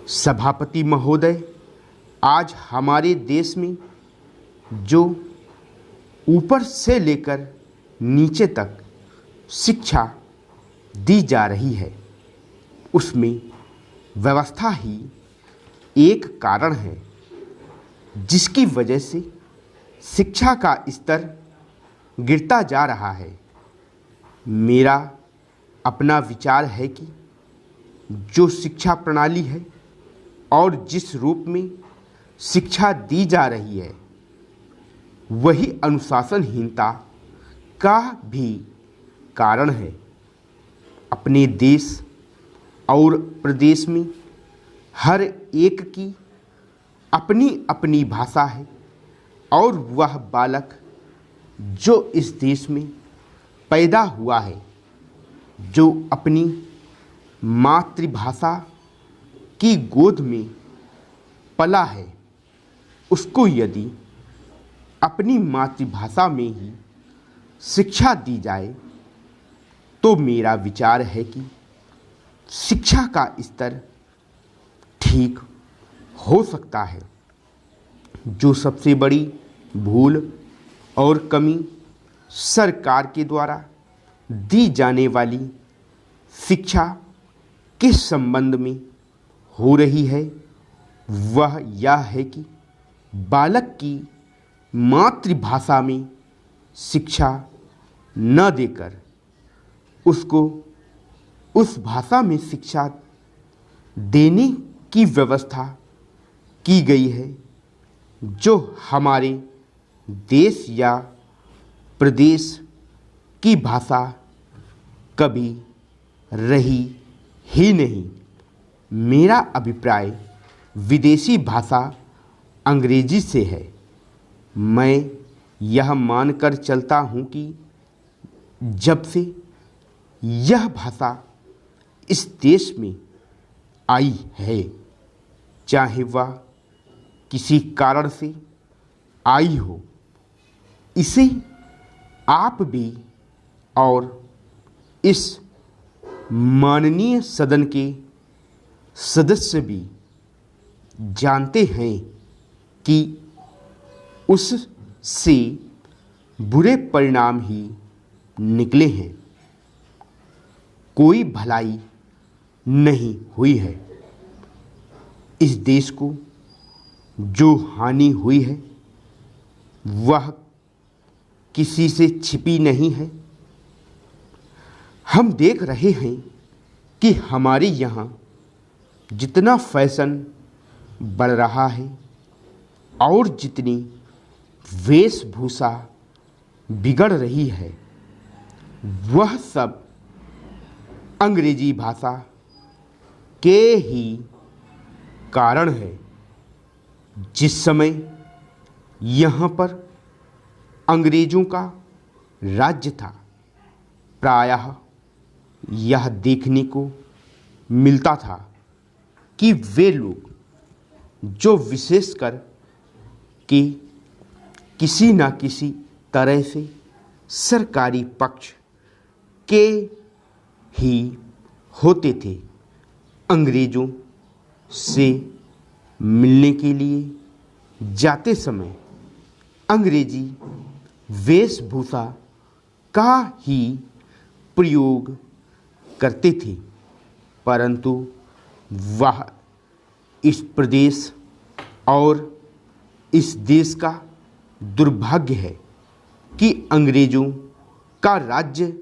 सभापति महोदय, आज हमारे देश में जो ऊपर से लेकर नीचे तक शिक्षा दी जा रही है, उसमें व्यवस्था ही एक कारण है जिसकी वजह से शिक्षा का स्तर गिरता जा रहा है। मेरा अपना विचार है कि जो शिक्षा प्रणाली है और जिस रूप में शिक्षा दी जा रही है, वही अनुशासनहीनता का भी कारण है। अपने देश और प्रदेश में हर एक की अपनी अपनी भाषा है और वह बालक जो इस देश में पैदा हुआ है, जो अपनी मातृभाषा की गोद में पला है, उसको यदि अपनी मातृभाषा में ही शिक्षा दी जाए तो मेरा विचार है कि शिक्षा का स्तर ठीक हो सकता है। जो सबसे बड़ी भूल और कमी सरकार के द्वारा दी जाने वाली शिक्षा के संबंध में हो रही है, वह यह है कि बालक की मातृभाषा में शिक्षा न देकर उसको उस भाषा में शिक्षा देने की व्यवस्था की गई है जो हमारे देश या प्रदेश की भाषा कभी रही ही नहीं। मेरा अभिप्राय विदेशी भाषा अंग्रेजी से है। मैं यह मानकर चलता हूँ कि जब से यह भाषा इस देश में आई है, चाहे वह किसी कारण से आई हो, इसे आप भी और इस माननीय सदन के सदस्य भी जानते हैं कि उससे बुरे परिणाम ही निकले हैं। कोई भलाई नहीं हुई है। इस देश को जो हानि हुई है वह किसी से छिपी नहीं है। हम देख रहे हैं कि हमारे यहाँ जितना फैशन बढ़ रहा है और जितनी वेशभूषा बिगड़ रही है, वह सब अंग्रेजी भाषा के ही कारण है। जिस समय यहाँ पर अंग्रेज़ों का राज्य था, प्रायः यह देखने को मिलता था कि वे लोग जो विशेषकर कि किसी न किसी तरह से सरकारी पक्ष के ही होते थे, अंग्रेज़ों से मिलने के लिए जाते समय अंग्रेजी वेशभूषा का ही प्रयोग करते थे। परंतु वह इस प्रदेश और इस देश का दुर्भाग्य है कि अंग्रेज़ों का राज्य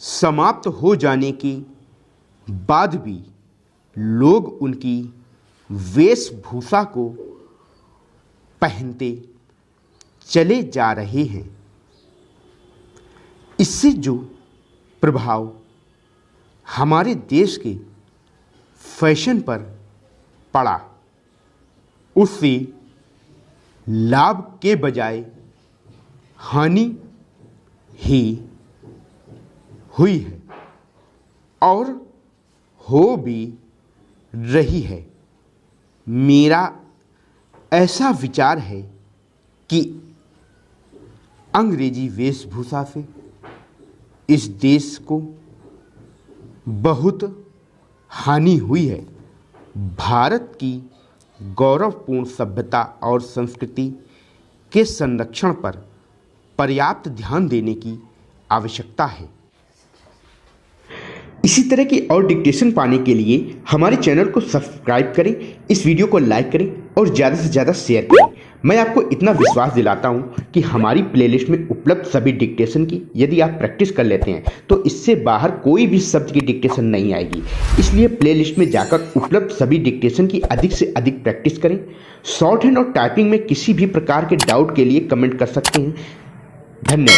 समाप्त हो जाने के बाद भी लोग उनकी वेशभूषा को पहनते चले जा रहे हैं। इससे जो प्रभाव हमारे देश के फैशन पर पड़ा, उससे लाभ के बजाय हानि ही हुई है और हो भी रही है। मेरा ऐसा विचार है कि अंग्रेजी वेशभूषा से इस देश को बहुत हानि हुई है। भारत की गौरवपूर्ण सभ्यता और संस्कृति के संरक्षण पर पर्याप्त ध्यान देने की आवश्यकता है। इसी तरह की और डिक्टेशन पाने के लिए हमारे चैनल को सब्सक्राइब करें, इस वीडियो को लाइक करें और ज़्यादा से ज़्यादा शेयर करें। मैं आपको इतना विश्वास दिलाता हूं कि हमारी प्लेलिस्ट में उपलब्ध सभी डिक्टेशन की यदि आप प्रैक्टिस कर लेते हैं तो इससे बाहर कोई भी शब्द की डिक्टेशन नहीं आएगी। इसलिए प्लेलिस्ट में जाकर उपलब्ध सभी डिक्टेशन की अधिक से अधिक प्रैक्टिस करें। शॉर्ट हैंड और टाइपिंग में किसी भी प्रकार के डाउट के लिए कमेंट कर सकते हैं। धन्यवाद।